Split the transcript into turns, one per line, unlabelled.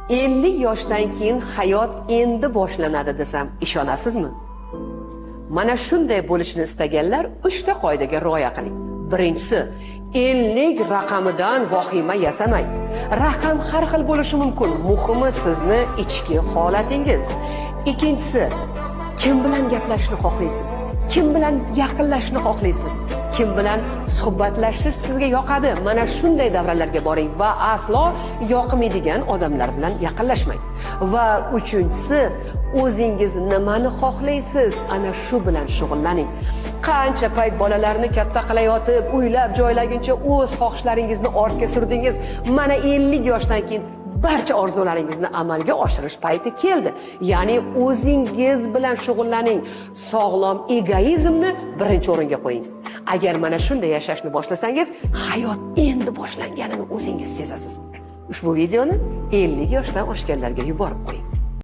50 yoshdan keyin hayot endi boshlanadi desam ishonasizmi? Mana shunday bo'lishini istaganlar 3 ta qoidaga rioya qiling. Birinchisi, 50 raqamidan vahima yasamang. Raqam har xil bo'lishi mumkin. Muhimi sizni ichki holatingiz. Ikkinchisi, kim bilan gaplashishni xohlaysiz? Kim bilan yaqinlashishni xohlaysiz? Kim bilan suhbatlashish sizga yoqadi? Mana shunday davralarga boring va aslo yoqmaydigan odamlar bilan yaqinlashmang. Va uchinchisi, o'zingiz nimani xohlaysiz? Ana shu bilan shug'ullaning. Qancha payt bolalarni katta qilayotib, uylab joylaguncha o'z xohishlaringizni ortga surdingiz. Mana 50 yoshdan keyin barcha orzularingizni amalga oshirish payti keldi. Ya'ni o'zingiz bilan shug'ullaning. Sog'lom egoizmni birinchi o'ringa qo'ying. Agar mana shunday yashashni boshlasangiz, hayot endi boshlanganini o'zingiz sezasiz. Ushbu videoni 50 yoshdan oshganlarga yuborib qo'ying.